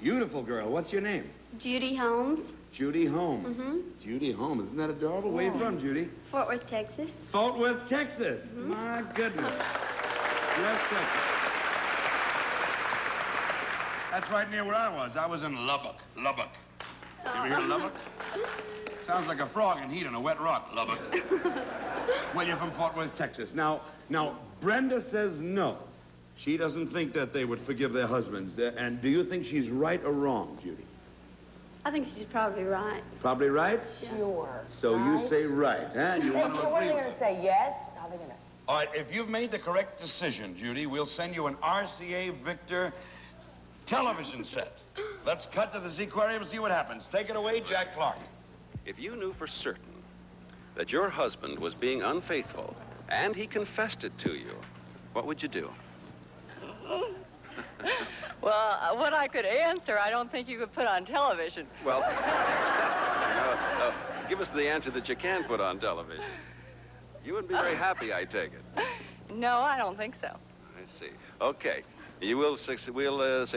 Beautiful girl. What's your name? Judy Holmes. Judy Holmes. Mm-hmm. Judy Holmes. Isn't that adorable? Where are you from, Judy? Fort Worth, Texas. Fort Worth, Texas. My goodness. West Texas. That's right near where I was. I was in Lubbock. Lubbock. You ever hear of Lubbock? Sounds like a frog in heat on a wet rock, Lubbock. Well, you're from Fort Worth, Texas. Now, Brenda says no. She doesn't think that they would forgive their husbands. And do you think she's right or wrong, Judy? I think she's probably right. Probably right? Sure. So right? You say right, huh? You want to agree? What are they going to say, yes? How are they going to... All right, if you've made the correct decision, Judy, we'll send you an RCA Victor television set. Let's cut to the Seaquarium and see what happens. Take it away, Jack Clark. If you knew for certain that your husband was being unfaithful and he confessed it to you, what would you do? Well, what I could answer, I don't think you could put on television. Well, give us the answer that you can put on television. You wouldn't be very happy, I take it. No, I don't think so. I see. Okay. We'll say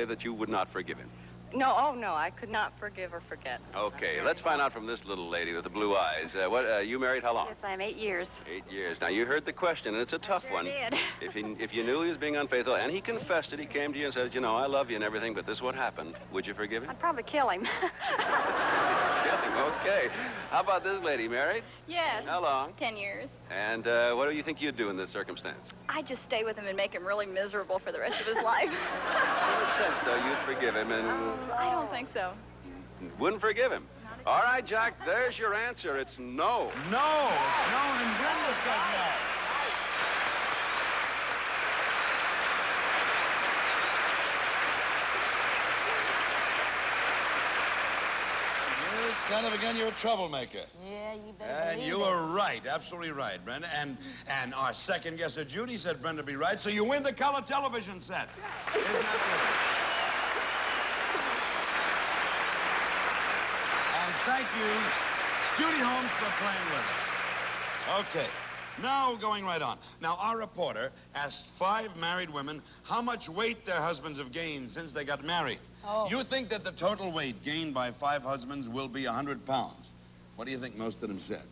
that you would not forgive him. No, oh, no, I could not forgive or forget. Okay, let's find out from this little lady with the blue eyes. You married how long? Yes, I'm 8 years. 8 years. Now, you heard the question, and it's a tough one. Did. If you knew he was being unfaithful, and he confessed it, he came to you and said, you know, I love you and everything, but this is what happened, would you forgive him? I'd probably kill him. Kill him, okay. How about this lady, married? Yes. How long? 10 years. And what do you think you'd do in this circumstance? I'd just stay with him and make him really miserable for the rest of his life. In a sense, though, you'd forgive him and... I don't think so. Wouldn't forgive him. All right, Jack, there's your answer. It's no. No, it's no, and Brenda said no. Yes, son of a gun, you're a troublemaker. Yeah, you better And believe you it. were right, absolutely right, Brenda. And our second guesser, Judy, said Brenda be right, so you win the color television set. Isn't that good? And thank you, Judy Holmes, for playing with us. Okay, now going right on. Now, our reporter asked 5 married women how much weight their husbands have gained since they got married. Oh. You think that the total weight gained by 5 husbands will be 100 pounds. What do you think most of them said?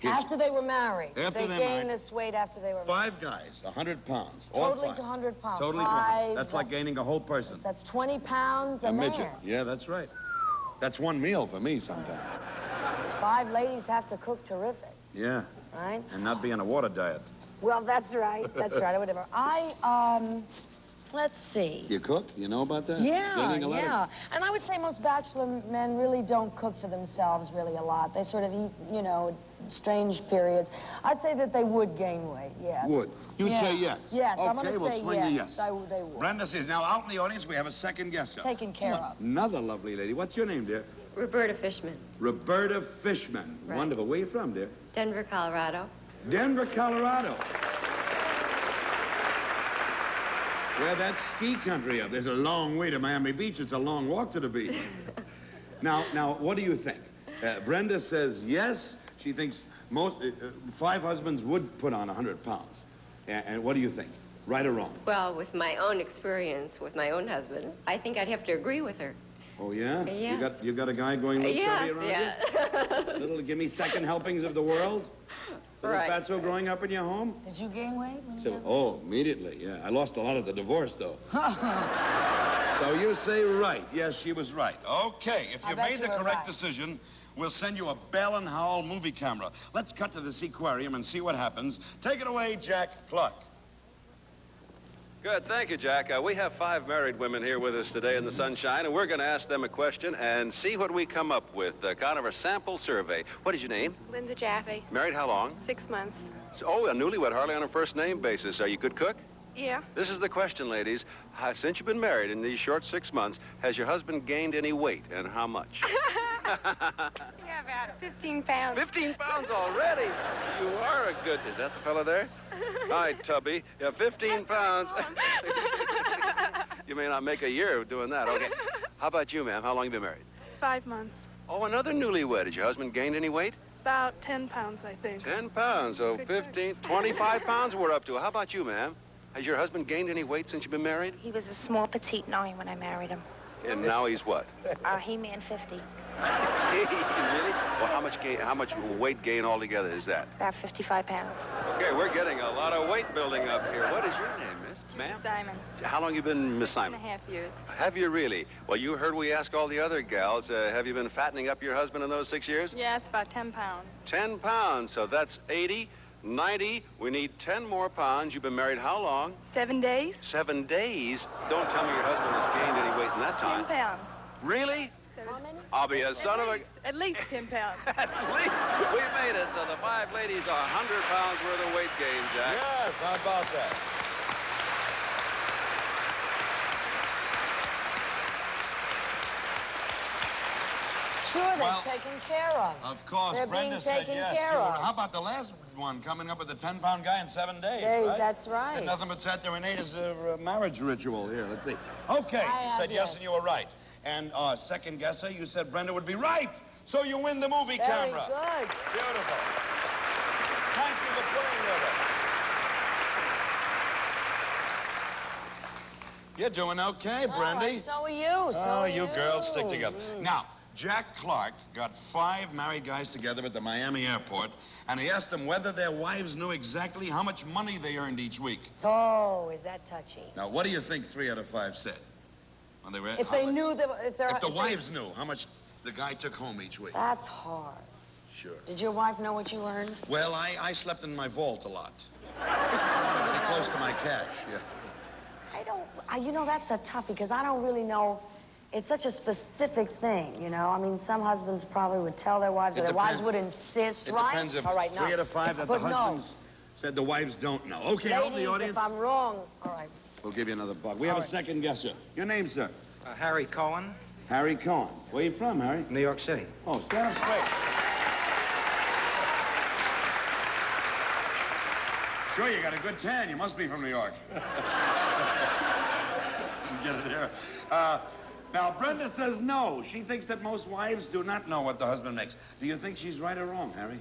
After they were married. After they they're gained married. this weight after they were married. 5 guys, 100 pounds. All Totally 5. to 100 pounds. Totally to 100. That's like gaining a whole person. That's 20 pounds a midget. man. Yeah, that's right. That's one meal for me sometimes. 5 ladies have to cook terrific, Yeah, right? and not be on a water diet. Well, that's right. That's right. Whatever. Let's see. You cook? You know about that? Yeah, Gaining a lot of- yeah. And I would say most bachelor men really don't cook for themselves really a lot. They sort of eat, you know, strange periods. I'd say that they would gain weight, yes. Would. You'd Yeah. say yes. Yes, okay, I'm going to we'll say swing yes. the yes. They would. Brenda says, now out in the audience, we have a second guesser. Taken care of. Another lovely lady. What's your name, dear? Roberta Fishman, Roberta Fishman. Right. Wonderful. Where are you from, dear? Denver, Colorado. Denver, Colorado. Where that's ski country up. There's a long way to Miami Beach. It's a long walk to the beach. Now, what do you think? Brenda says yes. She thinks most 5 husbands would put on 100 pounds. And what do you think? Right or wrong? Well, with my own experience with my own husband, I think I'd have to agree with her. Oh, yeah? Yeah. You got a guy going little Yeah, chubby around yeah. you? Little give me second helpings of the world? Little Right. fatso growing up in your home? Did you gain weight when you So, got oh, immediately, yeah. I lost a lot of the divorce, though. So you say right. Yes, she was right. Okay, if I you bet made you the were correct right. decision, we'll send you a Bell and Howell movie camera. Let's cut to the Seaquarium and see what happens. Take it away, Jack Clark. Good, thank you, Jack. We have 5 married women here with us today in the sunshine, and we're going to ask them a question and see what we come up with, kind of a sample survey. What is your name? Linda Jaffe, Married how long? 6 months. Oh, a newlywed, hardly on a first-name basis. Are you good cook? Yeah. This is the question, ladies. Since you've been married in these short 6 months, has your husband gained any weight, and how much? Yeah, about 15 pounds. 15 pounds already. You are a good... Is that the fellow there? Hi, Tubby. Yeah, 15 pounds. You may not make a year of doing that. Okay. How about you, ma'am? How long have you been married? 5 months. Oh, another newlywed. Has your husband gained any weight? About 10 pounds, I think. 10 pounds. So 15, 25 pounds we're up to. How about you, ma'am? Has your husband gained any weight since you've been married? He was a small, petite knowing when I married him. And now he's what? He man 50. Really? Well, how much weight gain altogether is that? About 55 pounds. Okay, we're getting a lot of weight building up here. What is your name, Miss? Ma'am? Simon. How long you been Miss Simon? 2.5 years. Have you really? Well, you heard we ask all the other gals, have you been fattening up your husband in those 6 years? Yeah, it's about 10 pounds. 10 pounds, so that's 80, 90. We need 10 more pounds. You've been married how long? 7 days? 7 days? Don't tell me your husband has gained any weight in that 10 time. pounds. Really? How many? I'll be a son of a... At least 10 pounds. At least. We made it. So the 5 ladies are 100 pounds worth of weight gain, Jack. Yes, how about that? Sure, they're Well, taken care of. Of course, They're Brenda being said taken yes. care You were- of. How about the last one coming up with the 10-pound guy in 7 days, Days, right? that's right. And nothing but sat there and ate as a marriage ritual. Here, let's see. Okay, I you have said yes yes. and you were right. And second guesser, you said Brenda would be right. So you win the movie Very camera. good. Beautiful. Thank you for playing with us. You're doing okay, All Brenda. right, so are you. So Oh, are you girls stick you. together. Now, Jack Clark got 5 married guys together at the Miami airport, and he asked them whether their wives knew exactly how much money they earned each week. Oh, is that touchy? Now, what do you think 3 out of 5 said? When they were, If they knew that, if the wives knew how much the guy took home each week. That's hard. Sure. Did your wife know what you earned? Well, I slept in my vault a lot. I wanted to be close to my cash, yes. I don't, you know, that's a toughie, because I don't really know. It's such a specific thing, you know? I mean, some husbands probably would tell their wives, or their wives would insist, It right? depends if All right, 3 out of 5 that the But no. husbands said the wives don't know. Okay, all the Ladies, audience. if I'm wrong, all right. We'll give you another buck. We have a second guesser. Your name, sir? Harry Cohen, Harry Cohen. Where you from, Harry? New York City. Oh, stand up straight. Sure, you got a good tan. You must be from New York. Get it here. Now, Brenda says no. She thinks that most wives do not know what the husband makes. Do you think she's right or wrong, Harry?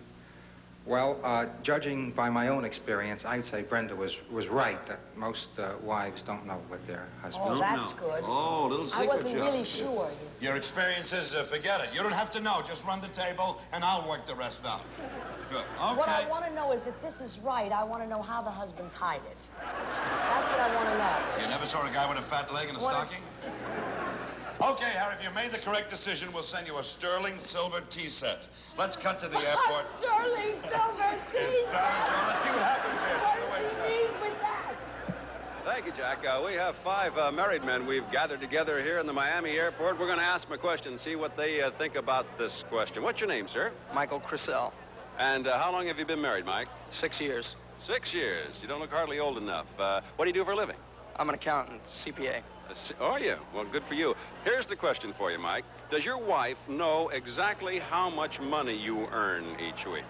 Well, judging by my own experience, I'd say Brenda was right that most wives don't know what their husbands. Oh, Don't that's know. good. Oh, little secret. I wasn't Joe. really sure. Your experience is, forget it. You don't have to know. Just run the table, and I'll work the rest out. Good. Okay. What I want to know is if this is right, I want to know how the husbands hide it. That's what I want to know. You never saw a guy with a fat leg and a What- stocking? Okay, Harry, if you made the correct decision, we'll send you a sterling silver tea set. Let's cut to the airport. Sterling silver tea. Let's see what happens here. What do you mean with that? Thank you, Jack. We have 5 married men we've gathered together here in the Miami airport. We're going to ask them a question, see what they think about this question. What's your name, sir? Michael Crisell, And how long have you been married, Mike? 6 years. 6 years. You don't look hardly old enough. What do you do for a living? I'm an accountant, CPA. Oh, yeah. Well, good for you. Here's the question for you, Mike. Does your wife know exactly how much money you earn each week?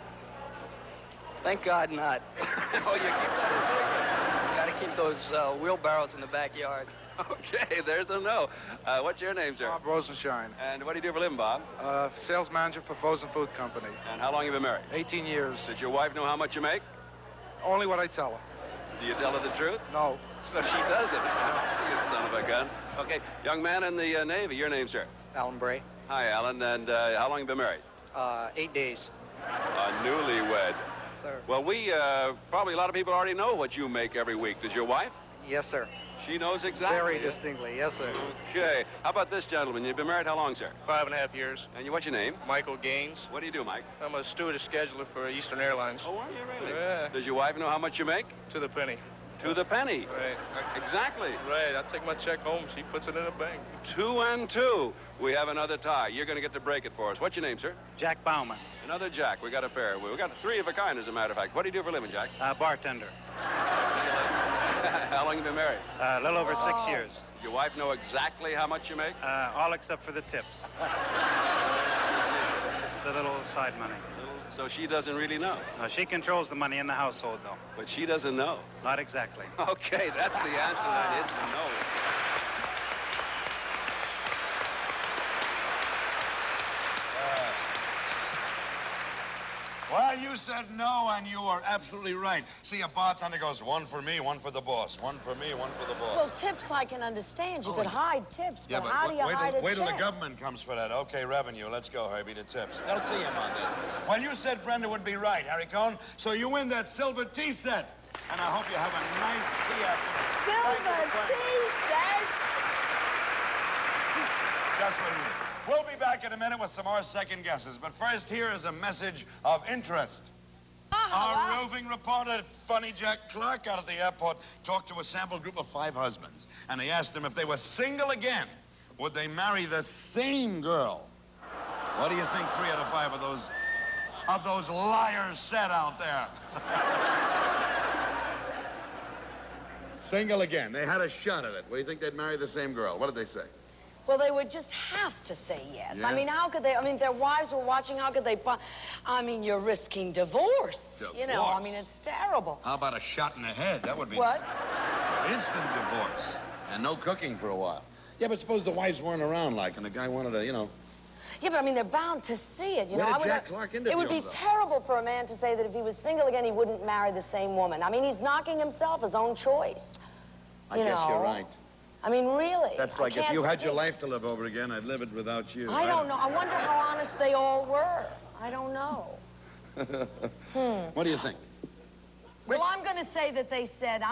Thank God not. Oh, you keep that Got to keep those wheelbarrows in the backyard. a secret? Okay, there's a no. What's your name, sir? Bob Rosenshine, And what do you do for a living, Bob? sales manager for Frozen Food Company. And how long have you been married? 18 years. Does your wife know how much you make? Only what I tell her. Do you tell her the truth? No. So she doesn't. You son of a gun. Okay, young man in the Navy, your name, sir? Alan Bray. Hi, Alan. And how long have you been married? 8 days. Newlywed. Sir. Well, probably a lot of people already know what you make every week. Does your wife? Yes, sir. She knows exactly. Very distinctly, yes, sir. Okay. How about this gentleman? You've been married how long, sir? 5.5 years. And what's your name? Michael Gaines. What do you do, Mike? I'm a stewardess scheduler for Eastern Airlines. Oh, are you really? Yeah. Does your wife know how much you make? To the penny. To the penny. Right. Exactly. Right. I take my check home. She puts it in a bank. 2 and 2. We have another tie. You're going to get to break it for us. What's your name, sir? Jack Bauman, Another Jack. We got a pair. We got 3 of a kind, as a matter of fact. What do you do for a living, Jack? bartender. How long have you been married? A little over 6 years. Your wife know exactly how much you make? All except for the tips. Just a little side money. So she doesn't really know. She controls the money in the household, though. But she doesn't know. Not exactly. Okay, that's the answer. That is no. Well, you said no, and you are absolutely right. See, a bartender goes, one for me, one for the boss. One for me, one for the boss. Well, tips I can understand. You could hide tips, Yeah, but how do you hide a wait till the tip? government comes for that. Okay, revenue. Let's go, Herbie, to tips. They'll see him on this. Well, you said Brenda would be right, Harry Cohn, so you win that silver tea set. And I hope you have a nice tea afternoon. Silver tea set? Just what you need. We'll be back in a minute with some more second guesses. But first, here is a message of interest. Our roving reporter, Funny Jack Clark, out at the airport, talked to a sample group of 5 husbands. And he asked them if they were single again, would they marry the same girl? What do you think 3 out of 5 of those liars said out there? Single again. They had a shot at it. What do you think they'd marry the same girl? What did they say? Well, they would just have to say yes. Yeah. I mean, how could they? I mean, their wives were watching. How could they? I mean, you're risking divorce. You know, I mean, it's terrible. How about a shot in the head? That would be... What? Instant divorce. And no cooking for a while. Yeah, but suppose the wives weren't around, like, and the guy wanted to, you know... Yeah, but I mean, they're bound to see it. You know, Where did Jack Clark interview it would be him, though? terrible for a man to say that if he was single again, he wouldn't marry the same woman. I mean, he's knocking himself his own choice. I guess you're right. I mean, really. That's like if you had your life to live over again, I'd live it without you. I don't know. I wonder how honest they all were. I don't know. What do you think? Well, I'm going to say that they said,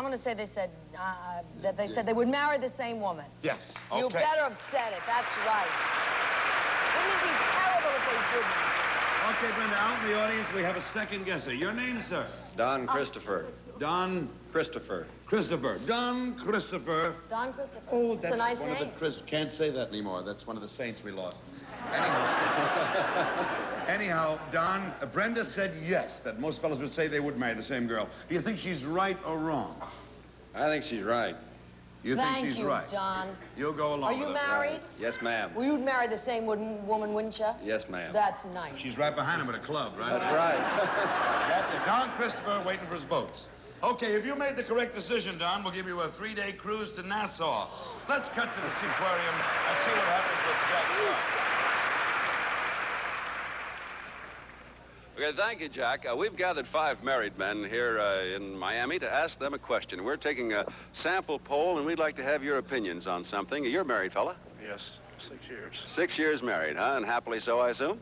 they would marry the same woman. Yes. Okay. You better have said it. That's right. Wouldn't it be terrible if they didn't? Okay, Brenda, out in the audience, we have a second guesser. Your name, sir? Don Christopher. Don Christopher. Christopher. Don Christopher. Don Christopher. Oh, that's it's a nice one name. of the Chris. Can't say that anymore. That's one of the saints we lost. Anyhow, Don, Brenda said yes, that most fellas would say they would marry the same girl. Do you think she's right or wrong? I think she's right. You think she's right? Thank you, Don. You'll go along Are with you it. married? Yes, ma'am. Well, you'd marry the same woman, wouldn't you? Yes, ma'am. That's nice. She's right behind him with a club, right? That's right. Captain Don Christopher waiting for his boats. Okay, if you made the correct decision, Don, we'll give you a 3-day cruise to Nassau. Let's cut to the seaquarium and see what happens with Jack Clark. Okay, thank you, Jack. We've gathered 5 married men here in Miami to ask them a question. We're taking a sample poll, and we'd like to have your opinions on something. You're married, fella? Yes, 6 years. 6 years married, huh? And happily so, I assume?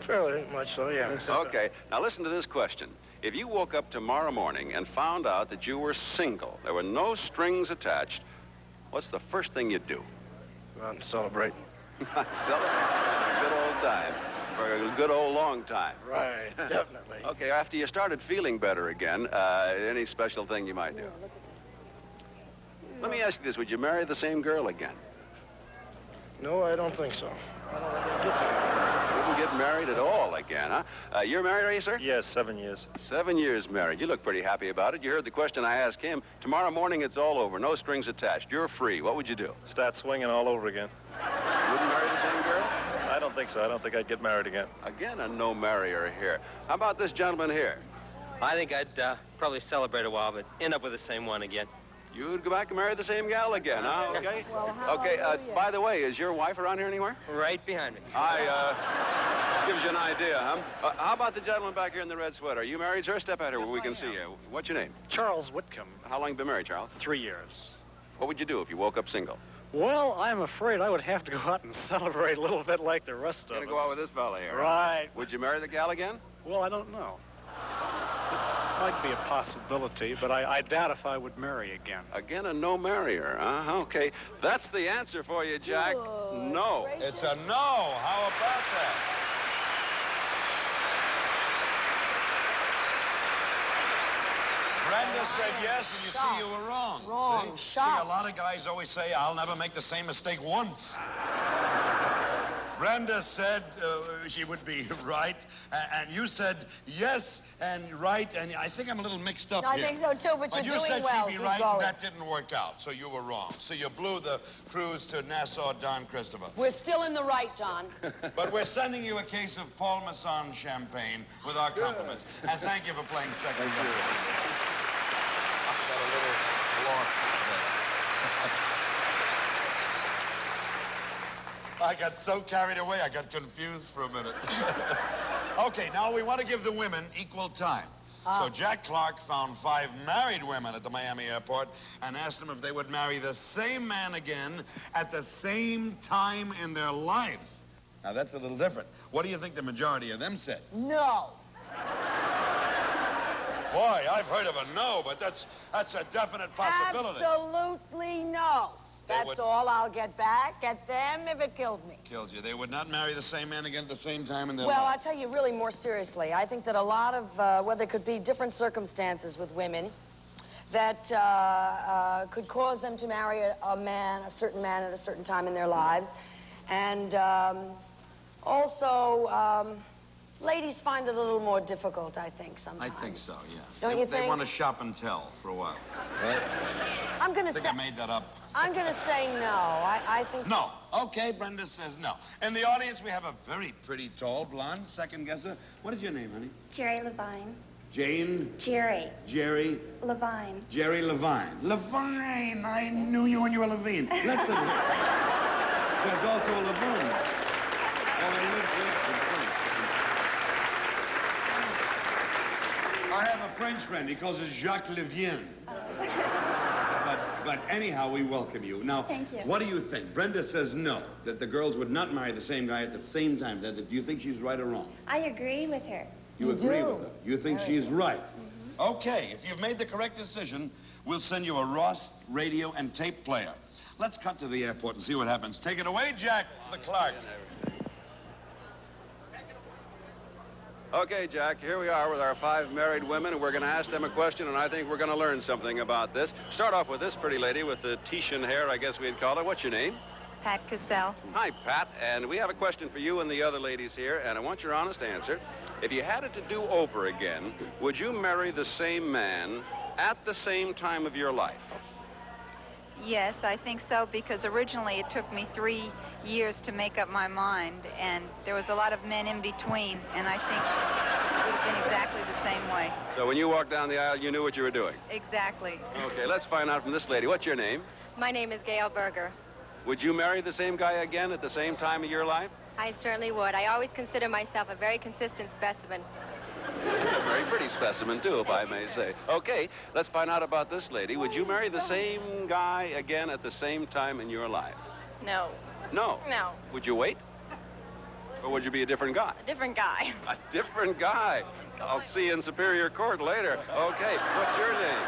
Fairly much so, yeah. Okay, now listen to this question. If you woke up tomorrow morning and found out that you were single, there were no strings attached, what's the first thing you'd do? Go out and celebrate. Celebrate a good old time. For a good old long time. Right, definitely. Okay, after you started feeling better again, any special thing you might do? Let me ask you this. Would you marry the same girl again? No, I don't think so. I don't think I'd get married. Wouldn't get married at all again, huh? You're married, are you, sir? Yes, 7 years. 7 years married. You look pretty happy about it. You heard the question I asked him. Tomorrow morning, it's all over. No strings attached. You're free. What would you do? Start swinging all over again. Wouldn't marry the same girl? I don't think so. I don't think I'd get married again. Again, a no-marrier here. How about this gentleman here? I think I'd probably celebrate a while, but end up with the same one again. You'd go back and marry the same gal again, huh? Okay. Well, Okay, by the way, is your wife around here anywhere? Right behind me. Gives you an idea, huh? How about the gentleman back here in the red sweater? Are you married, sir? Step out here where we can see you. What's your name? Charles Whitcomb. How long have you been married, Charles? 3 years. What would you do if you woke up single? Well, I'm afraid I would have to go out and celebrate a little bit like the rest of us. Gonna go out with this fella here. Right. Would you marry the gal again? Well, I don't know. It might be a possibility, but I doubt if I would marry again. Again, a no-marrier, huh? Okay, that's the answer for you, Jack. Good No. gracious. It's a no. How about that? Brenda said yes, and you see you were wrong. Wrong. See, Shocked. a lot of guys always say, I'll never make the same mistake once. Brenda said she would be right, and you said yes and right, and I think I'm a little mixed up I here. think so, too, but But you're you doing said well. she'd be Keep right, going. and that didn't work out, so you were wrong. So you blew the cruise to Nassau, Don Christopher. We're still in the right, John. But we're sending you a case of Paul Masson champagne with our compliments. And thank you for playing second. Thank you. Got a little lost there. I got so carried away, I got confused for a minute. Okay, now we want to give the women equal time. So Jack Clark found 5 married women at the Miami airport and asked them if they would marry the same man again at the same time in their lives. Now, that's a little different. What do you think the majority of them said? No. Boy, I've heard of a no, but that's a definite possibility. Absolutely no. That's all I'll get back at them if it kills me. Kills you. They would not marry the same man again at the same time in their Well, lives. I'll tell you really more seriously. I think that a lot of, well, there could be different circumstances with women that could cause them to marry a certain man at a certain time in their lives. And also, ladies find it a little more difficult, I think, sometimes. I think so, yeah. Don't you think? They want to shop and tell for a while. Right? I'm going to I think I made that up. I'm going to say no. I think... No. Okay, Brenda says no. In the audience, we have a very pretty, tall, blonde second guesser. What is your name, honey? Jerry Levine. Jane? Jerry. Jerry? Levine. Jerry Levine. Levine! I knew you when you were Levine. Listen. There's also a Levine. I have a French friend. He calls it Jacques Levien. But anyhow, we welcome you. Now, thank you. What do you think? Brenda says no, that the girls would not marry the same guy at the same time. Do you think she's right or wrong? I agree with her. You agree with her? You think she's right? Okay, if you've made the correct decision, we'll send you a Ross radio and tape player. Let's cut to the airport and see what happens. Take it away, Jack the Clark. Okay, Jack, here we are with our 5 married women, and we're going to ask them a question, and I think we're going to learn something about this. Start off with this pretty lady with the Titian hair, I guess we'd call her. What's your name? Pat Cassell. Hi, Pat, and we have a question for you and the other ladies here, and I want your honest answer. If you had it to do over again, would you marry the same man at the same time of your life? Yes, I think so, because originally it took me 3 years to make up my mind, and there was a lot of men in between, and I think it would have been exactly the same way. So when you walked down the aisle, you knew what you were doing? Exactly. Okay, let's find out from this lady. What's your name? My name is Gail Berger. Would you marry the same guy again at the same time of your life? I certainly would. I always consider myself a very consistent specimen. A very pretty specimen, too, if I may say. Okay, let's find out about this lady. Would you marry the same guy again at the same time in your life? No. No? No. Would you wait? Or would you be a different guy? A different guy. A different guy. I'll see you in Superior Court later. Okay, what's your name?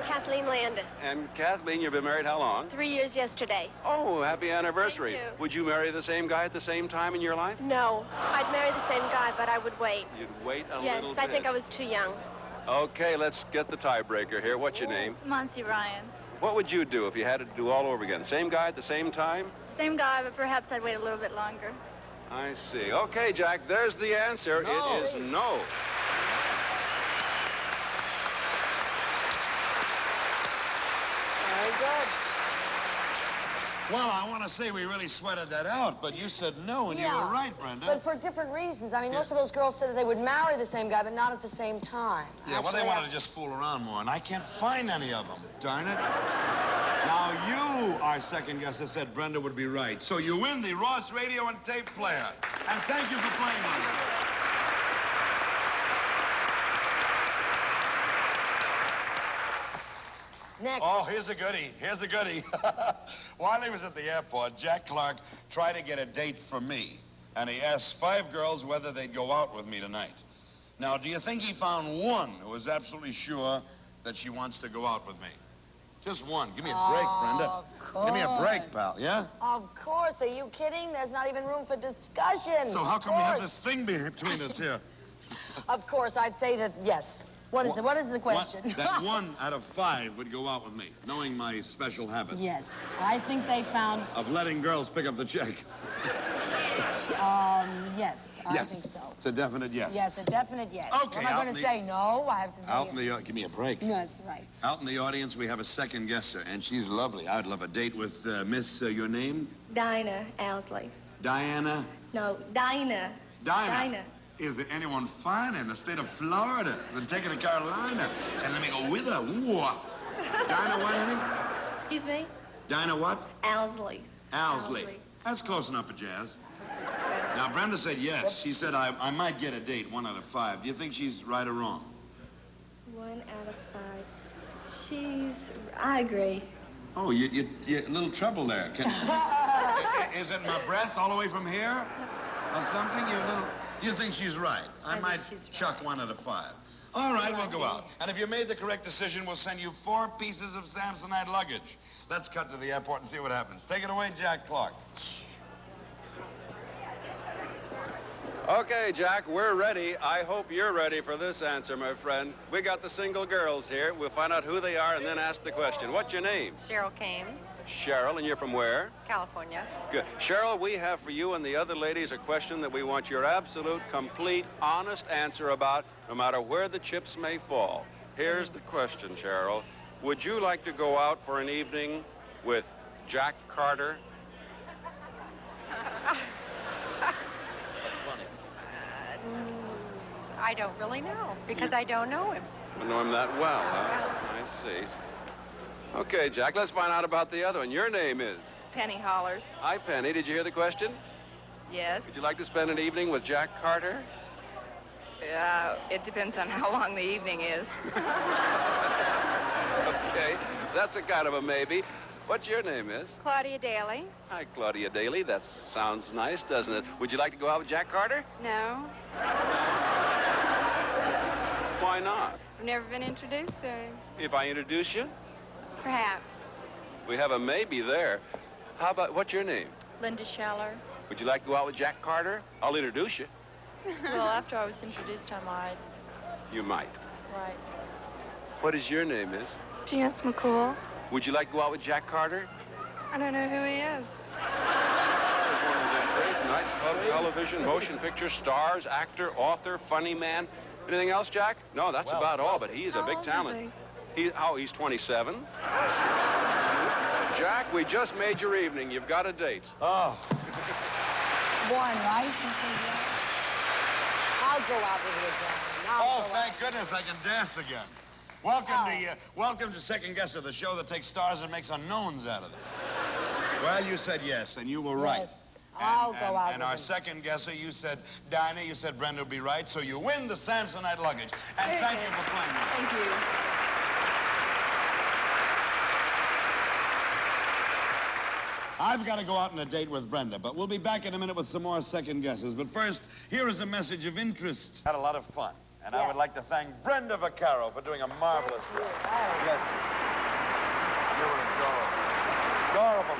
Kathleen Landis. And Kathleen, you've been married how long? 3 years yesterday. Oh, happy anniversary. Thank you. Would you marry the same guy at the same time in your life? No. I'd marry the same guy, but I would wait. You'd wait a Yes, little bit. I think I was too young. Okay, let's get the tiebreaker here. What's your name? Monty Ryan. What would you do if you had to do all over again? Same guy at the same time? Same guy, but perhaps I'd wait a little bit longer. I see. Okay, Jack, there's the answer. No. It is no. Very good. Well, I want to say we really sweated that out, but you said no, and you were right, Brenda. But for different reasons. I mean, most of those girls said that they would marry the same guy, but not at the same time. Yeah, well, they Actually, wanted to just fool around more, and I can't find any of them. Darn it. Now, you, our second guesser, said Brenda would be right. So you win the Ross radio and tape player. And thank you for playing on it. Next. Oh, here's a goodie. Here's a goodie. While he was at the airport, Jack Clark tried to get a date for me, and he asked 5 girls whether they'd go out with me tonight. Now, do you think he found one who is absolutely sure that she wants to go out with me? Just one. Give me a break, Brenda. Of course. Give me a break, pal, yeah? Of course. Are you kidding? There's not even room for discussion. So how come we have this thing between us here? Of course, I'd say that, yes. What is the question? That 1 out of 5 would go out with me, knowing my special habit. Yes. I think they found... Of letting girls pick up the check. Yes. I Yes. think so. It's a definite yes. Yes, a definite yes. Okay, Am I going to say no? I have to say Out in the... give me a break. No, that's right. Out in the audience, we have a second guesser, and she's lovely. I'd love a date with Miss, your name? Dinah Owsley. Diana? No, Dinah. Dinah. Is there anyone fine in the state of Florida? Then take her to Carolina, and let me go with her. Ooh. Dinah what, honey? Excuse me? Dinah what? Owsley. Owsley. That's close enough for jazz. Now, Brenda said yes. She said, I might get a date, 1 out of 5. Do you think she's right or wrong? 1 out of 5. I agree. Oh, you're a little trouble there. Is it my breath all the way from here? Or something? You think she's right. I might chuck 1 out of 5. All right, we'll go out. And if you made the correct decision, we'll send you 4 pieces of Samsonite luggage. Let's cut to the airport and see what happens. Take it away, Jack Clark. Okay, Jack, we're ready. I hope you're ready for this answer, my friend. We got the single girls here. We'll find out who they are and then ask the question. What's your name? Cheryl Kane, Cheryl, and you're from where? California. Good. Cheryl, we have for you and the other ladies a question that we want your absolute, complete, honest answer about, no matter where the chips may fall. Here's the question, Cheryl. Would you like to go out for an evening with Jack Carter? I don't really know, because I don't know him. I know him that well, huh? I see. Okay, Jack, let's find out about the other one. Your name is? Penny Hollers. Hi, Penny. Did you hear the question? Yes. Would you like to spend an evening with Jack Carter? It depends on how long the evening is. Okay, that's a kind of a maybe. What's your name, Miss? Claudia Daly. Hi, Claudia Daly. That sounds nice, doesn't it? Would you like to go out with Jack Carter? No. Why not? I've never been introduced to him. If I introduce you? Perhaps. We have a maybe there. How about, what's your name? Linda Scheller. Would you like to go out with Jack Carter? I'll introduce you. Well, after I was introduced, I might. You might. Right. What is your name, Miss? Janice McCool. Would you like to go out with Jack Carter? I don't know who he is. One of the great nightclub, television, motion picture stars, actor, author, funny man. Anything else, Jack? No, that's about all, but he's a big talent. He's 27. Jack, we just made your evening. You've got a date. Oh. One, right? I'll go out with you, John. Oh, thank goodness I can dance again. Welcome to Second Guesser, the show that takes stars and makes unknowns out of them. Well, you said yes, and you were right. I'll go out And with our him. second guesser, you said Dinah, you said Brenda will be right, so you win the Samsonite luggage. And thank you for playing with us. Thank you. I've got to go out on a date with Brenda, but we'll be back in a minute with some more second guesses. But first, here is a message of interest. Had a lot of fun, and I would like to thank Brenda Vaccaro for doing a marvelous job. Yes. You were adorable. Adorable.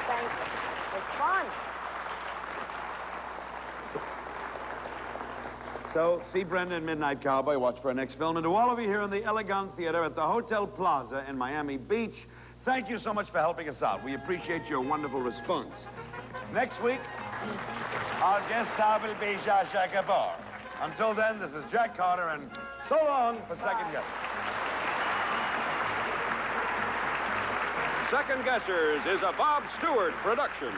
Thank you. It's fun. So, see Brenda in Midnight Cowboy, watch for our next film, and to all of you here in the Elegant Theater at the Hotel Plaza in Miami Beach, thank you so much for helping us out. We appreciate your wonderful response. Next week, our guest star will be Zsa Zsa Gabor. Until then, this is Jack Carter, and so long for Second Guessers. Second Guessers is a Bob Stewart production.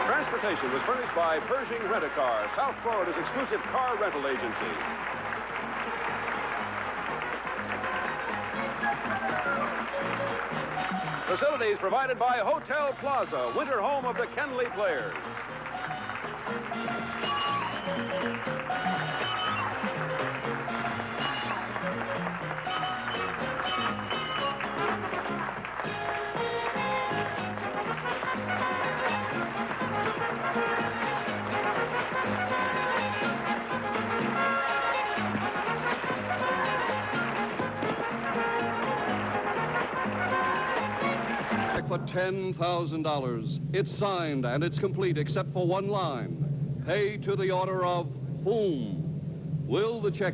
Transportation was furnished by Pershing Rent-A-Car, South Florida's exclusive car rental agency. Facilities provided by Hotel Plaza, winter home of the Kenley Players. For $10,000. It's signed and it's complete except for one line. Pay to the order of whom? Will the check...